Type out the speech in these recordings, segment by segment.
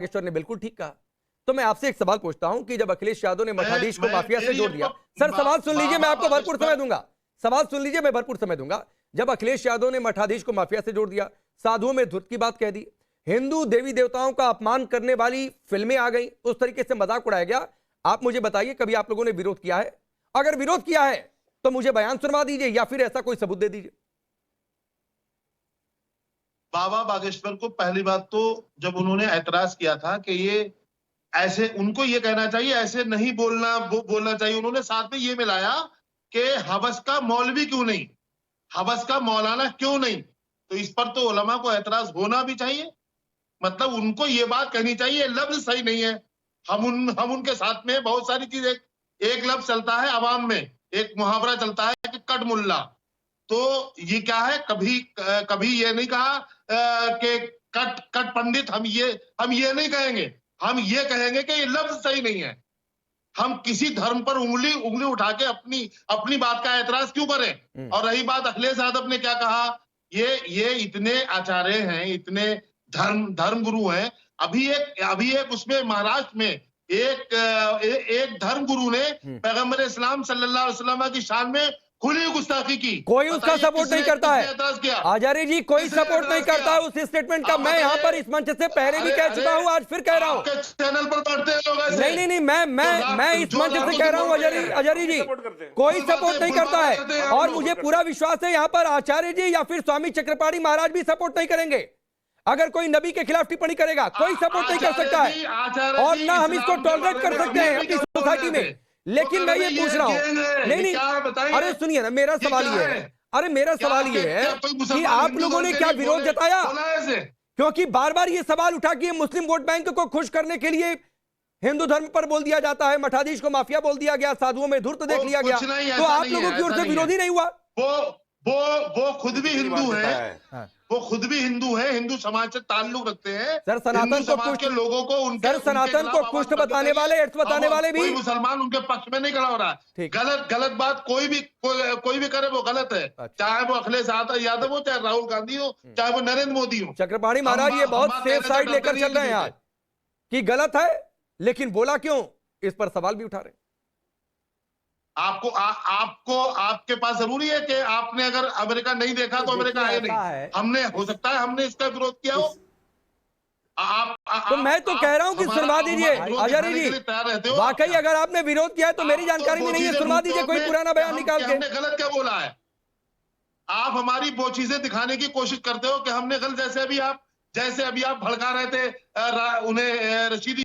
नागेश्वर ने बिल्कुल ठीक कहा। तो मैं आपसे एक सवाल पूछता हूं कि जब अखिलेश यादव ने मठाधीश को माफिया से जोड़ दिया, सर सवाल सुन लीजिए, मैं आपको भरपूर समय दूंगा, सवाल सुन लीजिए, मैं भरपूर समय दूंगा। जब अखिलेश यादव ने मठाधीश को माफिया से जोड़ दिया, साधुओं में धुत की बात कह दी, हिंदू देवी देवताओं का अपमान करने वाली फिल्में आ गई, उस तरीके से मजाक उड़ाया गया, आप मुझे बताइए कभी आप लोगों ने विरोध किया है? अगर विरोध किया है तो मुझे बयान सुनवा दीजिए या फिर ऐसा कोई सबूत दे दीजिए। बाबा बागेश्वर को पहली बात तो जब उन्होंने ऐतराज किया था कि ये ऐसे, उनको ये कहना चाहिए ऐसे नहीं बोलना चाहिए, उन्होंने साथ में ये मिलाया कि हवस का मौलवी क्यों नहीं, हवस का मौलाना क्यों नहीं। तो इस पर तो उलमा को ऐतराज होना भी चाहिए, मतलब उनको ये बात कहनी चाहिए, लफ्ज सही नहीं है। हम उनके साथ में बहुत सारी चीजें, एक लफ्ज चलता है अवाम में, एक मुहावरा चलता है कि कट मुल्ला, तो ये क्या है, कभी ये नहीं कहा कि कट पंडित, हम ये नहीं कहेंगे, हम ये कहेंगे कि ये लफ्ज सही नहीं है। हम किसी धर्म पर उंगली उठा के अपनी बात का ऐतराज क्यों करें। और रही बात अखिलेश यादव ने क्या कहा, ये इतने आचार्य हैं, इतने धर्म गुरु हैं। अभी एक उसमें महाराष्ट्र में एक धर्म गुरु ने पैगंबर इस्लाम सल्लल्लाहु अलैहि वसल्लम की शान में खुली गुस्ताखी की, कोई उसका सपोर्ट नहीं करता है। आचार्य जी कोई सपोर्ट नहीं करता है उस स्टेटमेंट का। मैं यहाँ पर इस मंच से पहले भी कह चुका हूँ, आज फिर कह रहा हूँ। चैनल पर बैठते हैं लोग ऐसे। नहीं, मैं इस मंच से कह रहा हूँ आचार्य जी कोई सपोर्ट नहीं करता है, और मुझे पूरा विश्वास है यहाँ पर आचार्य जी या फिर स्वामी चक्रपाणी महाराज भी सपोर्ट नहीं करेंगे। अगर कोई नबी के खिलाफ टिप्पणी करेगा, कोई सपोर्ट नहीं कर सकता है, और ना हम इसको टॉलरेट कर सकते हैं अपनी सोसाइटी में। लेकिन मैं ये पूछ रहा हूं, नहीं, अरे सुनिए ना, मेरा सवाल ये है, अरे मेरा सवाल ये है कि आप लोगों ने क्या विरोध जताया? क्योंकि बार बार ये सवाल उठा कि मुस्लिम वोट बैंक को खुश करने के लिए हिंदू धर्म पर बोल दिया जाता है, मठाधीश को माफिया बोल दिया गया, साधुओं में धूर्त देख लिया गया, तो आप लोगों की ओर से विरोध ही नहीं हुआ? वो खुद भी हिंदू है, वो खुद भी हिंदू है, हिंदू समाज से ताल्लुक रखते हैं। सर सनातन को कुछ लोगों को सर सनातन को कुछ बताने वाले, अर्थ बताने वाले भी मुसलमान उनके पक्ष में नहीं खड़ा हो रहा है। गलत बात कोई भी करे वो गलत है। चाहे वो अखिलेश यादव हो, चाहे राहुल गांधी हो, चाहे वो नरेंद्र मोदी हो। चक्रपाणी महाराज ये बहुत सेफ साइड लेकर चल रहे हैं आज कि गलत है, लेकिन बोला क्यों, इस पर सवाल भी उठा रहे हैं। आपके पास जरूरी है कि आपने अगर अमेरिका नहीं देखा तो अमेरिका है नहीं, हमने, हो सकता है हमने इसका विरोध किया हो। तो मैं तो कह रहा हूं कि सुनवा दीजिए आचार्य जी, वाकई अगर आपने विरोध किया है तो मेरी जानकारी में नहीं है, सुनवा दीजिए कोई पुराना बयान निकाल के। हमने गलत क्या बोला है? आप हमारी वो चीजें दिखाने की कोशिश करते हो कि हमने गलत, जैसे अभी आप भड़का रहे थे उन्हें, रशीदी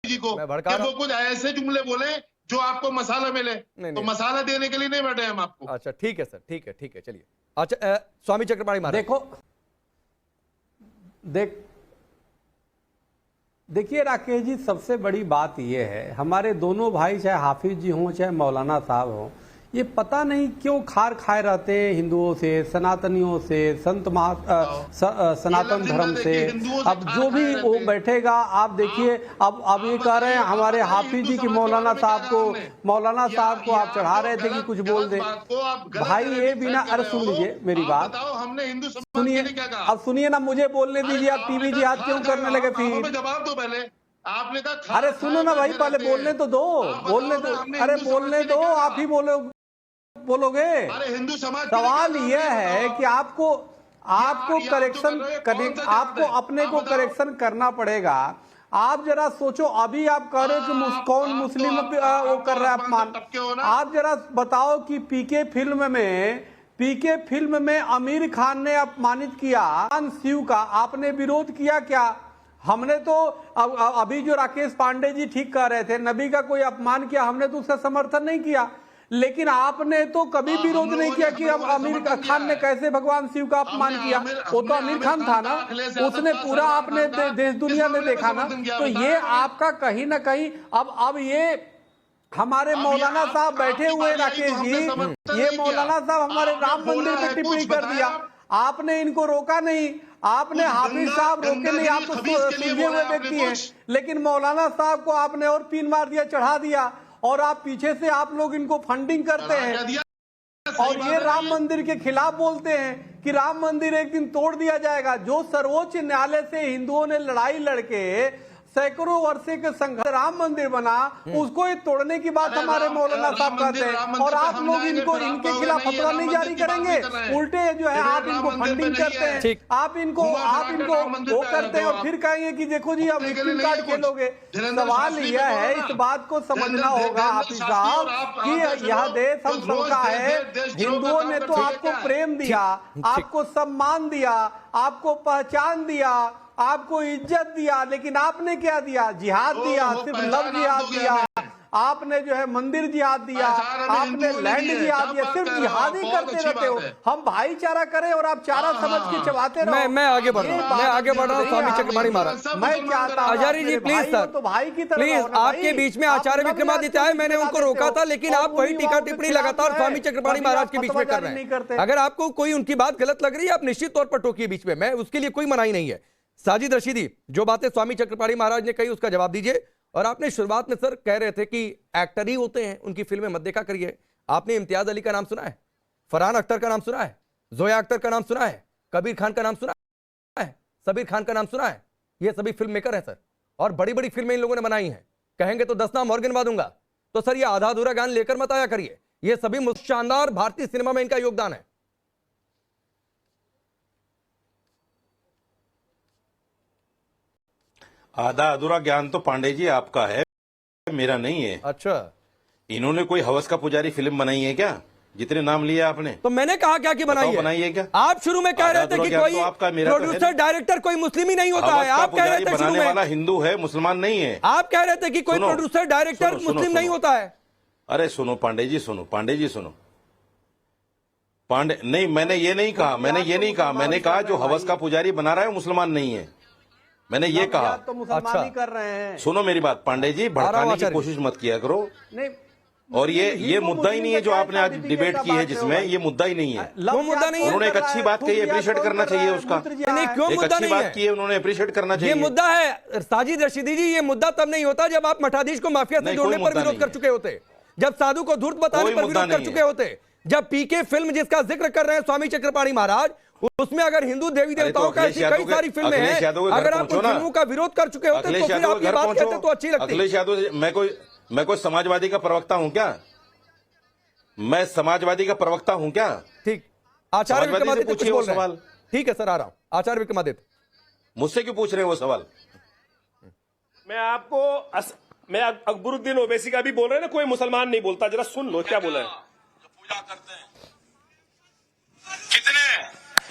जी को, वो कुछ ऐसे जुमले बोले जो आपको मसाला मिले। तो मसाला देने के लिए नहीं बैठे हम आपको। अच्छा ठीक है सर, ठीक है, चलिए। अच्छा स्वामी चक्रपाणी महाराज, देखिए राकेश जी, सबसे बड़ी बात यह है, हमारे दोनों भाई चाहे हाफिज जी हों चाहे मौलाना साहब हों, ये पता नहीं क्यों खार खाए रहते हैं हिंदुओं से, सनातनियों से, सनातन धर्म से। अब जो भी वो बैठेगा, आप देखिए, अब ये कह रहे हैं हमारे हाफिज जी की मौलाना साहब को आप चढ़ा रहे थे कि कुछ बोल दे। भाई ये बिना, अरे सुन लीजिए मेरी बात, सुनिए, अब सुनिए ना, मुझे बोलने दीजिए, आप टीवी जी हाथ क्यों करने लगे? फिर जवाब दो पहले, आपने कहा। अरे सुनो ना भाई, पहले बोलने तो दो, बोलने दो, अरे बोलने दो, आप ही बोलोगे। अरे हिंदू समाज, सवाल यह है कि आपको अपने को करेक्शन करना पड़ेगा। आप जरा सोचो, अभी आप कह रहे हो कि कौन मुस्लिम वो कर रहा है अपमान। आप जरा बताओ कि पीके फिल्म में आमिर खान ने अपमानित किया शिव का, आपने विरोध किया क्या? हमने तो अभी जो राकेश पांडे जी ठीक कह रहे थे, नबी का कोई अपमान किया, हमने तो उसका समर्थन नहीं किया, लेकिन आपने तो कभी विरोध नहीं किया कि अब आमिर खान ने कैसे भगवान शिव का अपमान किया। वो तो आमिर खान था ना, उसने पूरा आपने देश दुनिया में देखा ना। तो ये आपका कहीं ना कहीं, अब ये हमारे मौलाना साहब बैठे हुए राकेश जी, ये मौलाना साहब हमारे राम मंदिर पे टिप्पणी कर दिया, आपने इनको रोका नहीं, आपने हाफिज साहब रोके नहीं, आप तो सुलझे हुए व्यक्ति हैं, लेकिन मौलाना साहब को आपने और पिन मार दिया, चढ़ा दिया, और आप पीछे से आप लोग इनको फंडिंग करते हैं, और ये राम मंदिर के खिलाफ बोलते हैं कि राम मंदिर एक दिन तोड़ दिया जाएगा। जो सर्वोच्च न्यायालय से हिंदुओं ने लड़ाई लड़के सैकड़ों वर्षे के संघर्ष राम मंदिर बना, उसको ही तोड़ने की बात हमारे मौलाना साहब कहते हैं। और आप लोग इनके खिलाफ फतवा नहीं जारी करेंगे, उल्टे जो है आप इनको फंडिंग करते हैं, आप इनको वो करते हैं और फिर कहेंगे कि देखो जी अब विक्टिम कार्ड खेलोगे। सवाल यह है, इस बात को समझना होगा हाफिज साहब कि यह देश हम सबका है। हिंदुओं ने तो आपको प्रेम दिया, आपको सम्मान दिया, आपको पहचान दिया, आपको इज्जत दिया, लेकिन आपने क्या दिया? जिहाद दिया, सिर्फ लव जिहाद दिया, आपने जो है मंदिर जिहाद दिया, आपने लैंड जिहाद दिया, सिर्फ जिहाद ही करते रहते हो। हम भाईचारा करें और आप चारा समझ के चबाते रहो। मैं आगे बढ़ रहा हूँ स्वामी चक्रपाणी महाराज। मैं चाहता हूं आचार्य जी प्लीज सर, तो भाई की तरह प्लीज आपके बीच में आचार्य विक्रमादित्य आए, मैंने उनको रोका था, लेकिन आप वही टीका टिप्पणी लगातार स्वामी चक्रपाणी महाराज के बीच में कर रहे हैं। अगर आपको कोई उनकी बात गलत लग रही है, आप निश्चित तौर पर टोकिए बीच में, मैं उसके लिए कोई मनाही नहीं है। साजिद रशीदी, जो बातें स्वामी चक्रपाणी महाराज ने कही उसका जवाब दीजिए। और आपने शुरुआत में सर कह रहे थे कि एक्टर ही होते हैं, उनकी फिल्में मत देखा करिए। आपने इम्तियाज अली का नाम सुना है, फरहान अख्तर का नाम सुना है, जोया अख्तर का नाम सुना है, कबीर खान का नाम सुना है, सबीर खान का नाम सुना है? ये सभी फिल्म मेकर हैं सर, और बड़ी बड़ी फिल्में इन लोगों ने बनाई हैं। कहेंगे तो 10 नाम और गिनवा दूंगा। तो सर ये आधा अधूरा ज्ञान लेकर मत आया करिए, ये सभी शानदार भारतीय सिनेमा में इनका योगदान है। आधा अधूरा ज्ञान तो पांडे जी आपका है, मेरा नहीं है। अच्छा, इन्होंने कोई हवस का पुजारी फिल्म बनाई है क्या? जितने नाम लिए आपने, तो मैंने कहा क्या कि बनाई है क्या? आप शुरू में कह रहे थे कि कोई प्रोड्यूसर डायरेक्टर कोई मुस्लिम ही नहीं होता है। आप कह रहे थे बनाने वाला हिंदू है, मुस्लमान नहीं है। आप कह रहे थे कि कोई प्रोड्यूसर डायरेक्टर मुस्लिम नहीं होता है। अरे सुनो पांडे जी, सुनो पांडे जी, सुनो पांडे नहीं, मैंने ये नहीं कहा, मैंने कहा जो हवस का पुजारी बना रहा है मुसलमान नहीं है, मैंने ये कहा। तो मुसलमान ही कर रहे हैं। सुनो मेरी बात पांडे जी, भड़काने की कोशिश मत किया करो। नहीं, और ये मुद्दा ही नहीं है जो आपने आज डिबेट की है, जिसमें ये मुद्दा ही नहीं है। वो मुद्दा नहीं है। उन्होंने एक अच्छी बात कही, अप्रिशिएट करना चाहिए उसका। नहीं, क्यों एक मुद्दा अच्छी नहीं बात है? की है उन्होंने, अप्रिशिएट करना चाहिए। ये मुद्दा है साजिद रशीदी जी, ये मुद्दा तब नहीं होता जब आप मठाधीश को माफिया से जोड़ने पर विरोध कर चुके होते, जब साधु को धूर्त बताने पर विरोध कर चुके होते, जब पीके फिल्म जिसका जिक्र कर रहे हैं स्वामी चक्रपाणी महाराज, उसमें अगर हिंदू देवी देवताओं का ऐसी कई सारी फिल्में हैं, अगर आप उन फिल्मों का विरोध कर चुके होते तो फिर आप ये बात कहते तो अच्छी लगती। अखिलेश यादव, मैं कोई समाजवादी का प्रवक्ता हूं क्या? मैं समाजवादी का प्रवक्ता हूं क्या? ठीक, आचार्य विक्रमादित्य कुछ बोल रहे हैं। ठीक है सर, आ रहा हूं। आचार्य विक्रमादित्य, मुझसे क्यों पूछ रहे हैं वो सवाल? मैं अकबरुद्दीन ओवैसी का भी बोल रहे हैं ना, कोई मुसलमान नहीं बोलता। जरा सुन लो क्या बोला है। पूजा करते हैं कितने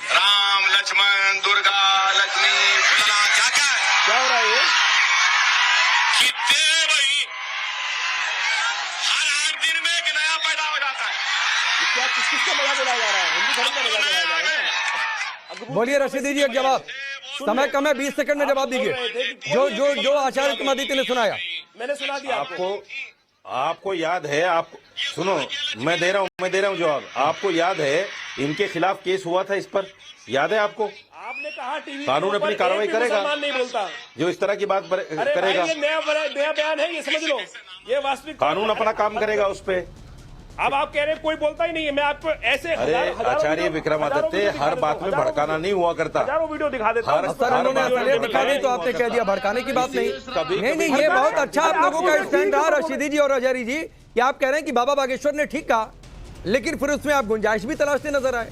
राम लक्ष्मण दुर्गा लक्ष्मी फलाना क्या हो रहा है? कितने भाई हर 8 दिन में एक नया पैदा हो जाता है। क्या किसका मजाक उड़ाया जा रहा है? हिंदू धर्म का मजाक उड़ाया जा रहा है। बोलिए रशीदी जी, एक जवाब, समय कम है, 20 सेकंड में जवाब दीजिए। जो आचार्य विक्रमादित्य ने सुनाया मैंने सुना दिया आपको याद है? आपको सुनो, मैं दे रहा हूं जवाब। आपको याद है इनके खिलाफ केस हुआ था, इस पर याद है आपको? आपने कहा टीवी कानून अपनी कार्रवाई करेगा, नहीं बोलता जो इस तरह की बात करेगा। ये नया बयान है, ये समझ लो, ये वास्तविक कानून अपना काम करेगा उस पे। अब आप कह रहे हैं कोई बोलता ही नहीं है। मैं आपको ऐसे अरे आचार्य विक्रमादित्य, हर बात में भड़काना नहीं हुआ करता। हजारों वीडियो दिखा देता हूं। सर उन्होंने असलियत दिखा दी तो आपने कह दिया भड़काने की बात नहीं। नहीं, ये बहुत अच्छा आप लोगों का स्टैंड रहा रशीदी जी और अजहरी जी, कि आप कह रहे हैं कि बाबा बागेश्वर ने ठीक कहा, लेकिन फिर उसमें आप गुंजाइश भी तलाशते नजर आए।